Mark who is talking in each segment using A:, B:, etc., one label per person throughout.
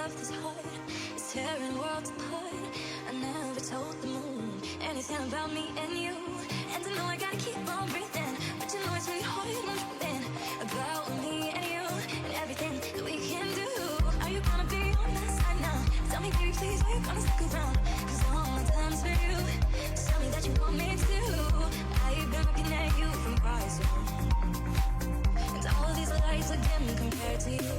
A: love this heart is tearing worlds apart. I never told the moon anything about me and you. And I know I gotta keep on breathing, but you know it's really hard when I'm dreaming about me and you and everything that we can do. Are you gonna be on my side now? Tell me, baby, please, are you gonna stick around? Cause all my time's for you. Just tell me that you want me to. I've been looking at you from Christ. And all these lights are dim compared to you.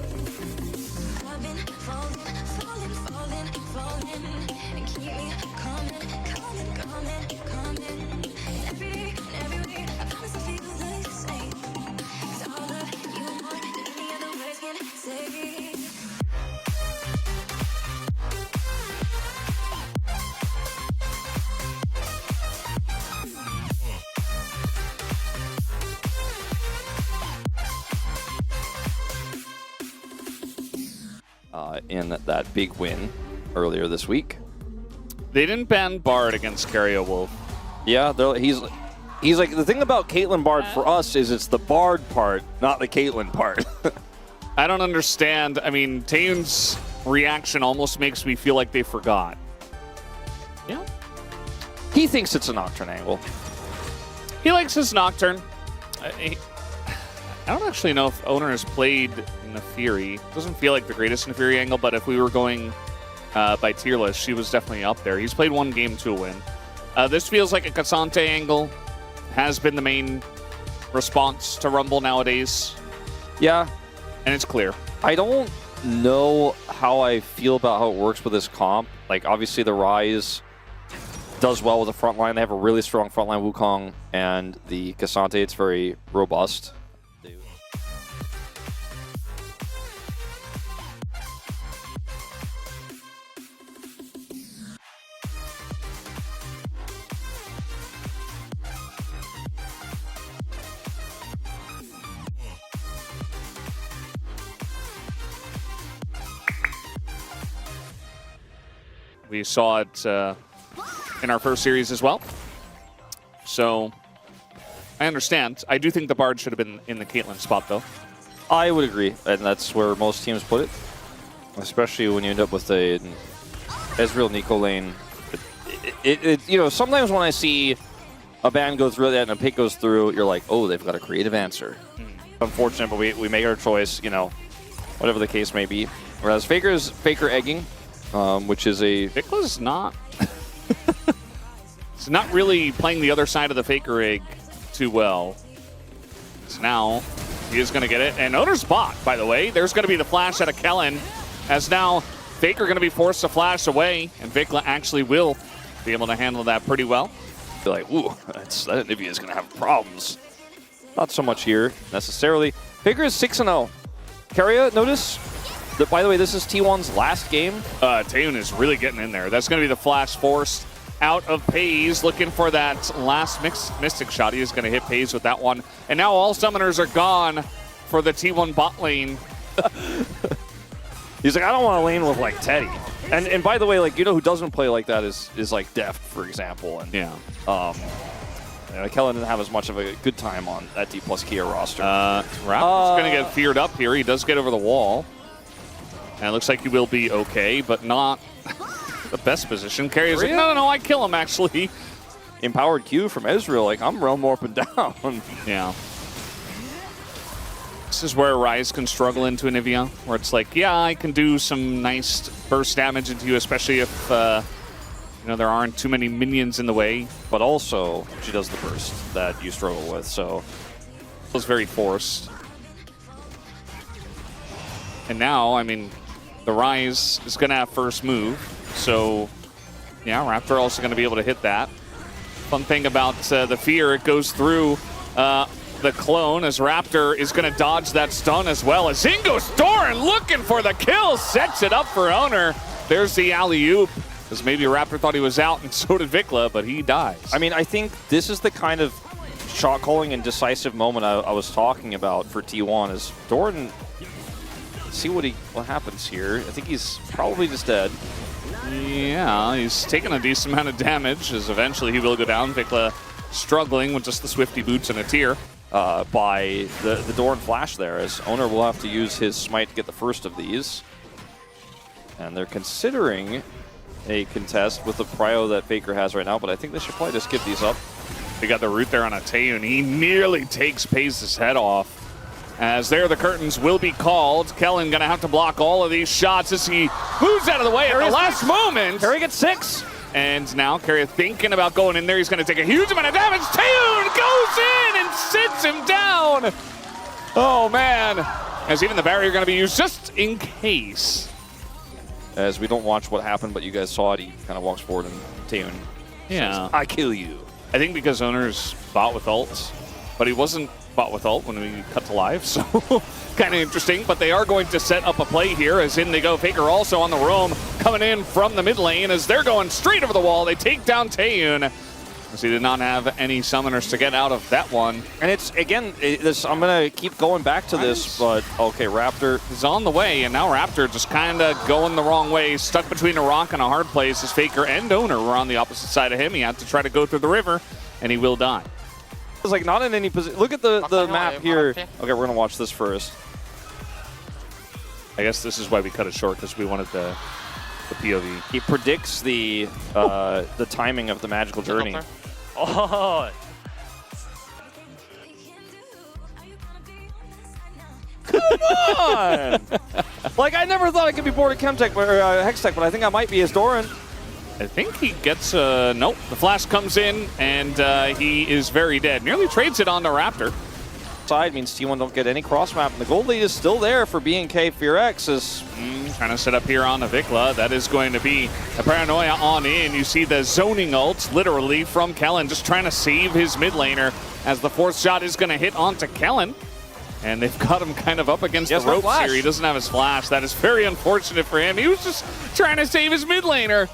A: I've been falling, falling, falling, falling. And keep me coming, coming, coming, coming. And every day, and every way, I promise I feel the same. Cause all of you more than any other words can say.
B: In that big win earlier this week.
C: They didn't ban Bard against Carrier Wolf.
B: Yeah, he's like, the thing about Caitlyn Bard for us is it's the Bard part, not the Caitlyn part.
C: I don't understand. I mean, Taeun's reaction almost makes me feel like they forgot. Yeah.
B: He thinks it's a Nocturne angle.
C: He likes his Nocturne. I don't actually know if Owner has played Nefiri. Doesn't feel like the greatest Nefiri angle, but if we were going by tier list, she was definitely up there. He's played one game to a win. This feels like a Cassante angle. Has been the main response to Rumble nowadays.
B: Yeah.
C: And it's clear.
B: I don't know how I feel about how it works with this comp. Like, obviously the Ryze does well with the front line. They have a really strong front line Wukong, and the Cassante, it's very robust.
C: We saw it in our first series as well. So I understand. I do think the Bard should have been in the Caitlyn spot, though.
B: I would agree, and that's where most teams put it. Especially when you end up with a Ezreal Nico lane. You know, sometimes when I see a ban go through that and a pick goes through, you're like, oh, they've got a creative answer. Unfortunate, but we make our choice, you know, whatever the case may be. Whereas Faker's Faker egging, which is a...
C: Nicola's not... He's not really playing the other side of the Faker egg too well. So now he is going to get it. And Owner's bot, by the way. There's going to be the flash out of Kellen. As now Faker going to be forced to flash away. And Vikla actually will be able to handle that pretty well.
B: Feel like, ooh, that Nivea is going to have problems. Not so much here, necessarily. Faker is 6-0. Keria, notice... By the way, this is T1's last game.
C: Taeun is really getting in there. That's going to be the flash forced out of Pays, looking for that last Mystic shot. He is going to hit Pays with that one. And now all summoners are gone for the T1 bot lane.
B: He's like, I don't want to lane with, like, Teddy. And by the way, like, you know who doesn't play like that is like, Deft, for example. And,
C: yeah.
B: Kellen didn't have as much of a good time on that D plus Kia roster.
C: Raptor's going to get feared up here. He does get over the wall. And it looks like he will be okay, but not the best position. Carrier's like, no, I kill him, actually.
B: Empowered Q from Ezreal, like, I'm realm up and down.
C: Yeah. This is where Ryze can struggle into Anivia, where it's like, yeah, I can do some nice burst damage into you, especially if, you know, there aren't too many minions in the way.
B: But also, she does the burst that you struggle with, so...
C: It was very forced. And now, I mean... The Ryze is going to have first move, so yeah, Raptor also going to be able to hit that. Fun thing about the fear, it goes through the clone as Raptor is going to dodge that stun as well. As in goes Doran looking for the kill, sets it up for Owner. There's the alley-oop, because maybe Raptor thought he was out and so did Vikla, but he dies.
B: I mean, I think this is the kind of shot calling and decisive moment I was talking about for T1 is Doran... See what happens here. I think he's probably just dead.
C: Yeah, he's taking a decent amount of damage as eventually he will go down. Vikla struggling with just the Swifty boots and a tier.
B: By the Doran flash there, as Owner will have to use his smite to get the first of these. And they're considering a contest with the prio that Faker has right now, but I think they should probably just give these up.
C: They got the root there on a Taeyun. He nearly takes Paze's head off. As there, the curtains will be called. Kellen gonna have to block all of these shots as he moves out of the way at the last moment.
B: Carry gets 6.
C: And now Carrier thinking about going in there. He's gonna take a huge amount of damage. Taeyun goes in and sits him down. Oh man. As even the barrier gonna be used just in case.
B: As we don't watch what happened, but you guys saw it, he kind of walks forward and Taeyun says, I kill you.
C: I think because Owner's bot with ults, but he wasn't bot with ult when we cut to live, so kind of interesting. But they are going to set up a play here as in they go. Faker also on the roam, coming in from the mid lane as they're going straight over the wall. They take down Taeyun as he did not have any summoners to get out of that one.
B: And it's, again, I'm going to keep going back to this, but okay, Raptor
C: is on the way, and now Raptor just kind of going the wrong way, stuck between a rock and a hard place as Faker and Owner were on the opposite side of him. He had to try to go through the river, and he will die.
B: It's like not in any position. Look at the map here. Okay, we're going to watch this first.
C: I guess this is why we cut it short, because we wanted the POV.
B: He predicts the timing of the magical journey.
D: Oh,
B: come on! Like, I never thought I could be bored of Chemtech or Hextech, but I think I might be as Doran.
C: I think he gets nope. The flash comes in, and he is very dead. Nearly trades it on the Raptor.
B: Side means T1 don't get any cross map, and the gold lead is still there for BNK. FearX is
C: trying to set up here on the Vikla. That is going to be a Paranoia on in. You see the zoning ults literally from Kellen, just trying to save his mid laner as the fourth shot is going to hit onto Kellen. And they've got him kind of up against the ropes here. He doesn't have his flash. That is very unfortunate for him. He was just trying to save his mid laner.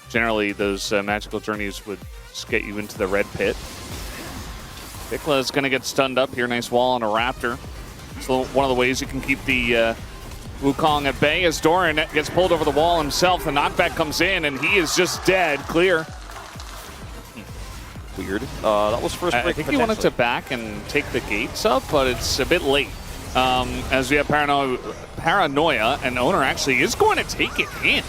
C: Generally, those magical journeys would just get you into the red pit. Vikla is going to get stunned up here. Nice wall on a Raptor. So one of the ways you can keep the Wukong at bay as Doran gets pulled over the wall himself. The knockback comes in, and he is just dead. Clear.
B: Weird. That was first break.
C: I think he wanted to back and take the gates up, but it's a bit late. As we have Paranoia, and Owner actually is going to take it in.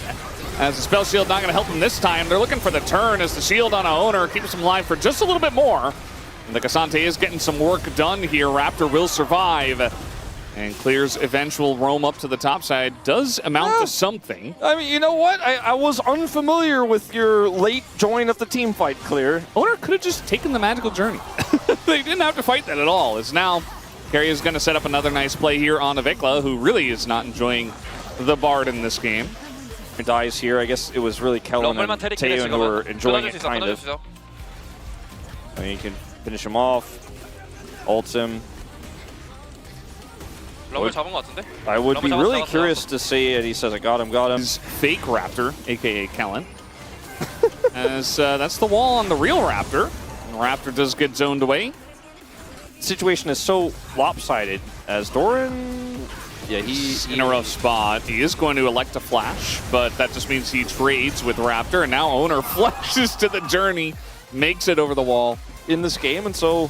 C: As the spell shield not going to help him this time. They're looking for the turn as the shield on Owner keeps him alive for just a little bit more. And the Cassante is getting some work done here. Raptor will survive. And Clear's eventual roam up to the top side does amount to something.
B: I mean, you know what? I was unfamiliar with your late join of the team fight, Clear.
C: Owner could have just taken the magical journey. They didn't have to fight that at all. As now, Carrie is going to set up another nice play here on the Vikla, who really is not enjoying the Bard in this game.
B: He dies here. I guess it was really Kellen and Taeyun who were enjoying it, kind of. I mean, you can finish him off, ults him. I would be really curious to see it. He says, I got him, got him.
C: Fake Raptor, a.k.a. Kellen. As that's the wall on the real Raptor. And Raptor does get zoned away.
B: The situation is so lopsided as Doran, yeah, he's
C: in a rough spot. He is going to elect a flash, but that just means he trades with Raptor, and now Owner flashes to the journey, makes it over the wall
B: in this game, and so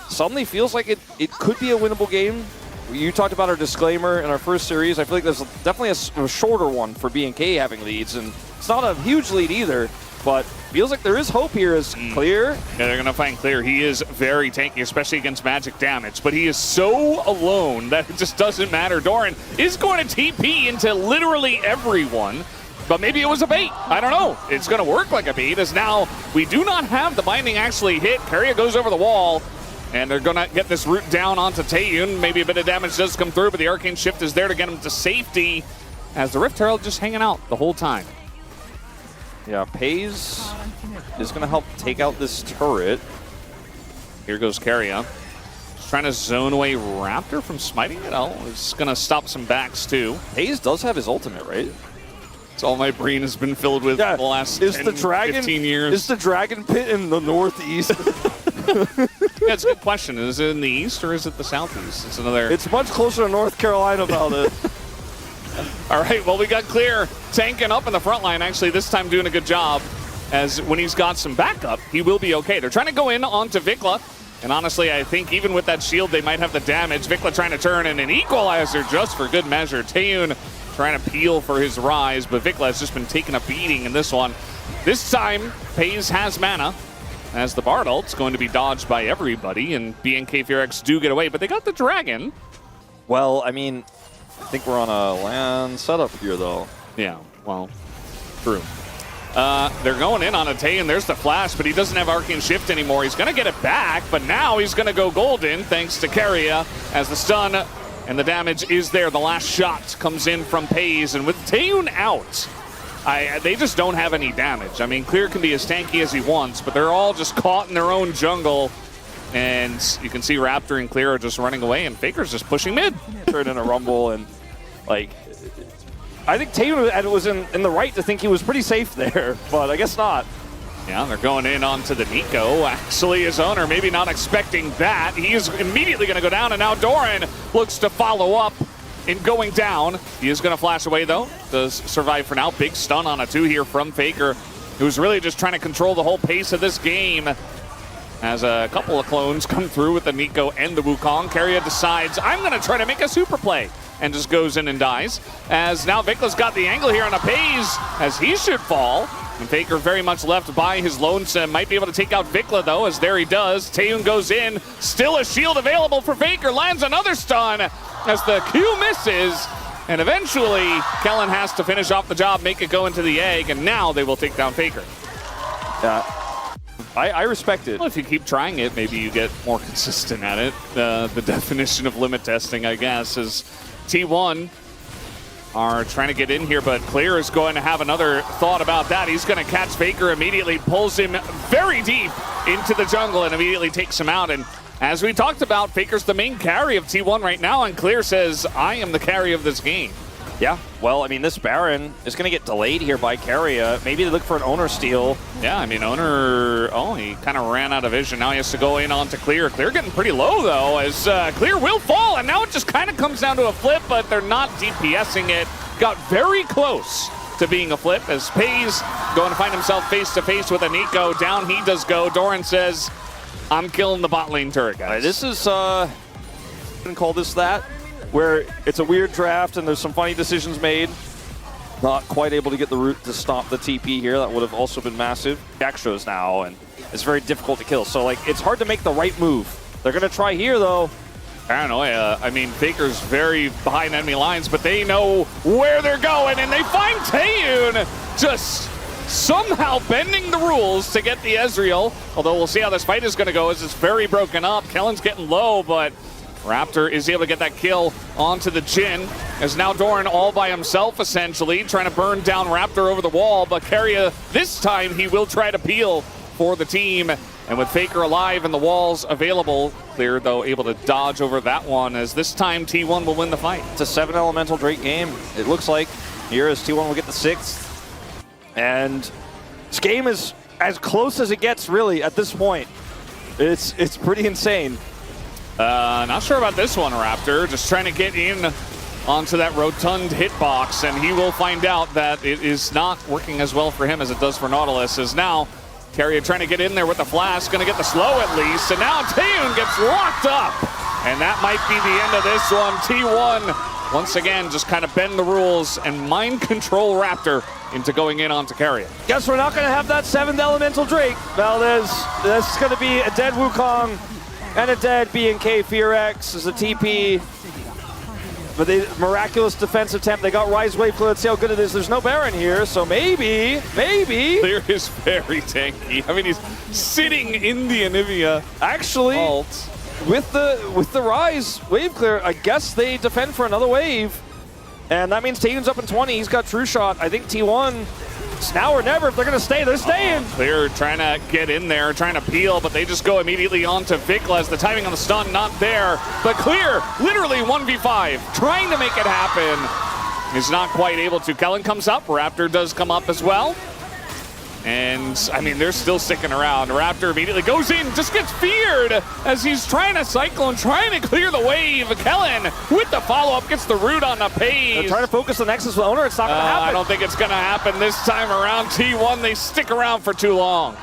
B: suddenly feels like it could be a winnable game. You talked about our disclaimer in our first series. I feel like there's definitely a shorter one for BNK having leads, and it's not a huge lead either, but feels like there is hope here as Clear.
C: Yeah, they're going to find Clear. He is very tanky, especially against magic damage, but he is so alone that it just doesn't matter. Doran is going to TP into literally everyone, but maybe it was a bait. I don't know. It's going to work like a bait, as now we do not have the binding actually hit. Carrier goes over the wall, and they're going to get this root down onto Taeyun. Maybe a bit of damage does come through, but the Arcane Shift is there to get him to safety, as the Rift Herald just hanging out the whole time.
B: Yeah, Paze is going to help take out this turret.
C: Here goes Carrier. Just trying to zone away Raptor from smiting it. Oh, it's going to stop some backs too.
B: Paze does have his ultimate, right?
C: It's all my brain has been filled with the last 15 years.
B: Is the Dragon Pit in the northeast?
C: That's a good question. Is it in the east or is it the southeast? It's another.
B: It's much closer to North Carolina about it.
C: All right, well, we got Clear tanking up in the front line, actually, this time doing a good job, as when he's got some backup, he will be okay. They're trying to go in onto Vikla, and honestly, I think even with that shield, they might have the damage. Vikla trying to turn in an equalizer just for good measure. Taeyun trying to peel for his rise, but Vikla has just been taking a beating in this one. This time, FaZe has mana, as the Bard ult's going to be dodged by everybody, and BNK FearX do get away, but they got the Dragon.
B: Well, I mean, I think we're on a land setup here, though.
C: Yeah, well, true. They're going in on a Tay, and there's the flash, but he doesn't have Arcane Shift anymore. He's going to get it back, but now he's going to go golden thanks to Keria, as the stun and the damage is there. The last shot comes in from FaZe, and with Taeyun out, they just don't have any damage. I mean, Clear can be as tanky as he wants, but they're all just caught in their own jungle. And you can see Raptor and Clear are just running away, and Faker's just pushing mid.
B: Turned in a rumble, and like, I think Taeyun was in the right to think he was pretty safe there, but I guess not.
C: Yeah, they're going in onto the Nico. Actually, his owner maybe not expecting that. He is immediately going to go down, and now Doran looks to follow up in going down. He is going to flash away, though. Does survive for now. Big stun on a 2 here from Faker, who's really just trying to control the whole pace of this game. As a couple of clones come through with the Nico and the Wukong, Keria decides, I'm going to try to make a super play, and just goes in and dies. As now Vikla's got the angle here on a FaZe, as he should fall. And Faker very much left by his lonesome. Might be able to take out Vikla, though, as there he does. Taeyun goes in. Still a shield available for Faker. Lands another stun as the Q misses. And eventually, Kellen has to finish off the job, make it go into the egg, and now they will take down Faker.
B: Yeah. I respect it.
C: Well, if you keep trying it, maybe you get more consistent at it. The definition of limit testing, I guess, is T1 are trying to get in here, but Clear is going to have another thought about that. He's going to catch Faker immediately, pulls him very deep into the jungle, and immediately takes him out. And as we talked about, Faker's the main carry of T1 right now, and Clear says, I am the carry of this game.
B: Yeah, well, I mean, this Baron is going to get delayed here by Keria. Maybe they look for an owner steal.
C: Yeah, I mean, owner, he kind of ran out of vision. Now he has to go in onto Clear. Clear getting pretty low, though, as Clear will fall, and now it just kind of comes down to a flip, but they're not DPSing it. Got very close to being a flip, as FaZe going to find himself face-to-face with a Nico. Down he does go. Doran says, I'm killing the bot lane turret, guys.
B: This is, call this that, where it's a weird draft and there's some funny decisions made. Not quite able to get the root to stop the TP here. That would have also been massive. Extras now, and it's very difficult to kill. So, like, it's hard to make the right move. They're going to try here, though.
C: Paranoia. I mean, Faker's very behind enemy lines, but they know where they're going, and they find Taeyun just somehow bending the rules to get the Ezreal. Although we'll see how this fight is going to go, as it's very broken up. Kellen's getting low, but Raptor is able to get that kill onto the Jhin, as now Doran all by himself, essentially, trying to burn down Raptor over the wall, but Keria, this time, he will try to peel for the team. And with Faker alive and the walls available, Clear, though, able to dodge over that one, as this time T1 will win the fight.
B: It's a 7 elemental Drake game, it looks like. Here as T1 will get the 6th. And this game is as close as it gets, really, at this point. It's pretty insane.
C: Not sure about this one, Raptor. Just trying to get in onto that rotund hitbox, and he will find out that it is not working as well for him as it does for Nautilus. As now, Keria trying to get in there with the flash, going to get the slow at least, and now Taeyun gets locked up. And that might be the end of this one. T1, once again, just kind of bend the rules and mind control Raptor into going in onto Keria.
B: Guess we're not going to have that 7th elemental Drake. Well, there's going to be a dead Wukong and a dead BNK FearX as a TP. But the miraculous defense attempt, they got Rise Wave. Let's see how good it is. There's no Baron here, so maybe.
C: Clear is very tanky. I mean, he's sitting in the Anivia.
B: Actually,
C: ult.
B: with the Rise Wave Clear, I guess they defend for another wave. And that means Taeyun's up in 20. He's got True Shot. I think T1, it's now or never. If they're going to stay, they're staying.
C: Clear trying to get in there, trying to peel, but they just go immediately onto Vikla as the timing on the stun not there. But Clear, literally 1v5, trying to make it happen. Is not quite able to. Kellen comes up. Raptor does come up as well. And, I mean, they're still sticking around. Raptor immediately goes in, just gets feared as he's trying to Cyclone, trying to clear the wave. Kellen with the follow-up gets the root on the page.
B: They're trying to focus the Nexus with owner. It's not going to happen.
C: I don't think it's going to happen this time around. T1, they stick around for too long.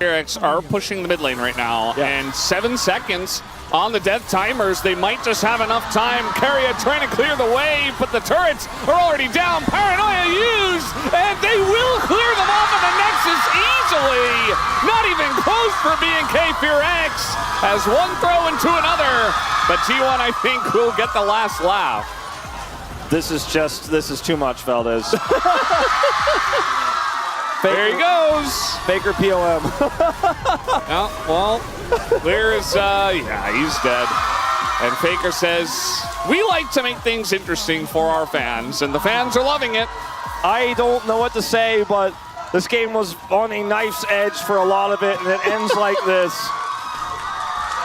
C: BFX are pushing the mid lane right now, and 7 seconds on the death timers. They might just have enough time. Carrier trying to clear the way, but the turrets are already down. Paranoia used, and they will clear them off of the Nexus easily. Not even close for B&K FearX, as one throw into another. But T1, I think, will get the last laugh.
B: This is too much, Valdez.
C: There he goes.
B: Faker POM.
C: Oh, well, where's, yeah, he's dead. And Faker says, we like to make things interesting for our fans, and the fans are loving it.
B: I don't know what to say, but this game was on a knife's edge for a lot of it, and it ends like this.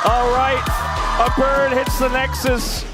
B: All right, a bird hits the Nexus.